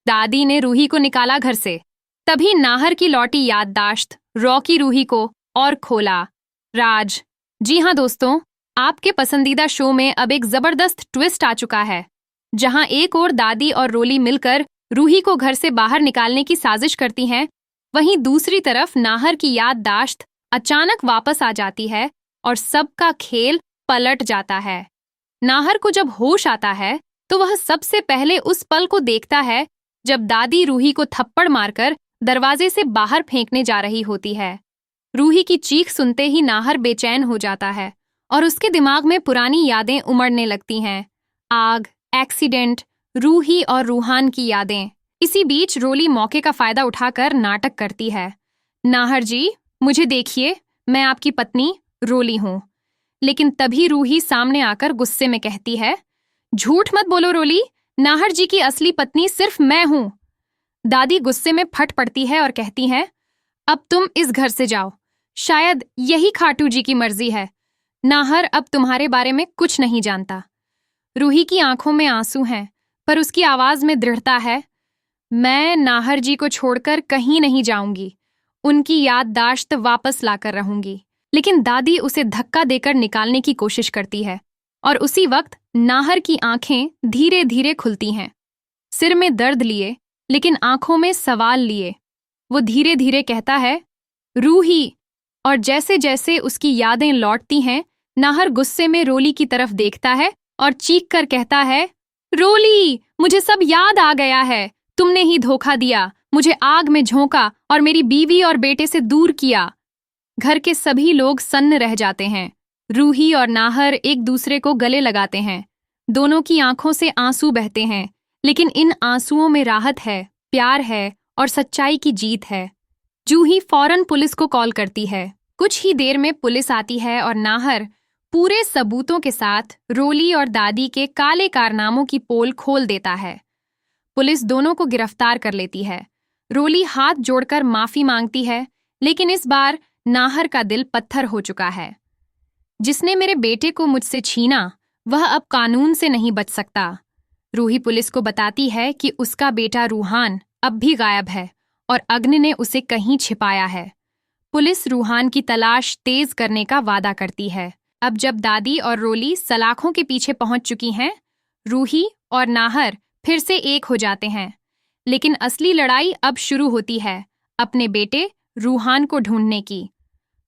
दादी ने रूही को निकाला घर से। तभी नाहर की लौटी याददाश्त रॉकी रूही को और खोला। राज। जी हाँ दोस्तों, आपके पसंदीदा शो में अब एक जबरदस्त ट्विस्ट आ चुका है, जहां एक और दादी और रोली मिलकर रूही को घर से बाहर निकालने की साजिश करती हैं, वहीं दूसरी तरफ नाहर की याददाश्त अचानक वापस आ जाती है और सबका खेल पलट जाता है। नाहर को जब होश आता है तो वह सबसे पहले उस पल को देखता है जब दादी रूही को थप्पड़ मारकर दरवाजे से बाहर फेंकने जा रही होती है। रूही की चीख सुनते ही नाहर बेचैन हो जाता है और उसके दिमाग में पुरानी यादें उमड़ने लगती हैं। आग, एक्सीडेंट, रूही और रूहान की यादें। इसी बीच रोली मौके का फायदा उठाकर नाटक करती है। नाहर जी, मुझे देखिए, मैं आपकी पत्नी रोली हूँ। लेकिन तभी रूही सामने आकर गुस्से में कहती है, झूठ मत बोलो रोली, नाहर जी की असली पत्नी सिर्फ मैं हूँ। दादी गुस्से में फट पड़ती है और कहती है, अब तुम इस घर से जाओ, शायद यही खाटू जी की मर्जी है। नाहर अब तुम्हारे बारे में कुछ नहीं जानता। रूही की आंखों में आंसू हैं, पर उसकी आवाज में दृढ़ता है। मैं नाहर जी को छोड़कर कहीं नहीं जाऊंगी, उनकी याददाश्त वापस लाकर रहूंगी। लेकिन दादी उसे धक्का देकर निकालने की कोशिश करती है और उसी वक्त नाहर की आंखें धीरे धीरे खुलती हैं। सिर में दर्द लिए, लेकिन आंखों में सवाल लिए, वो धीरे धीरे कहता है, रूही। और जैसे जैसे उसकी यादें लौटती हैं, नाहर गुस्से में रोली की तरफ देखता है और चीख कर कहता है, रोली, मुझे सब याद आ गया है। तुमने ही धोखा दिया, मुझे आग में झोंका और मेरी बीवी और बेटे से दूर किया। घर के सभी लोग सन्न रह जाते हैं। रूही और नाहर एक दूसरे को गले लगाते हैं। दोनों की आंखों से आंसू बहते हैं, लेकिन इन आंसुओं में राहत है, प्यार है और सच्चाई की जीत है। जूही फौरन पुलिस को कॉल करती है। कुछ ही देर में पुलिस आती है और नाहर पूरे सबूतों के साथ रोली और दादी के काले कारनामों की पोल खोल देता है। पुलिस दोनों को गिरफ्तार कर लेती है। रोली हाथ जोड़कर माफी मांगती है, लेकिन इस बार नाहर का दिल पत्थर हो चुका है। जिसने मेरे बेटे को मुझसे छीना, वह अब कानून से नहीं बच सकता। रूही पुलिस को बताती है कि उसका बेटा रूहान अब भी गायब है और अग्नि ने उसे कहीं छिपाया है। पुलिस रूहान की तलाश तेज करने का वादा करती है। अब जब दादी और रोली सलाखों के पीछे पहुंच चुकी हैं, रूही और नाहर फिर से एक हो जाते हैं। लेकिन असली लड़ाई अब शुरू होती है, अपने बेटे रूहान को ढूंढने की।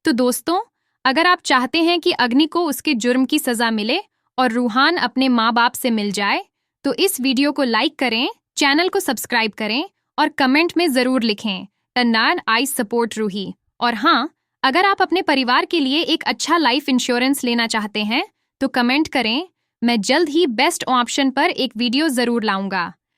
तो दोस्तों, अगर आप चाहते हैं कि अग्नि को उसके जुर्म की सजा मिले और रूहान अपने माँ बाप से मिल जाए, तो इस वीडियो को लाइक करें, चैनल को सब्सक्राइब करें और कमेंट में जरूर लिखें, टन्नान आई सपोर्ट रूही। और हाँ, अगर आप अपने परिवार के लिए एक अच्छा लाइफ इंश्योरेंस लेना चाहते हैं, तो कमेंट करें। मैं जल्द ही बेस्ट ऑप्शन पर एक वीडियो जरूर लाऊंगा।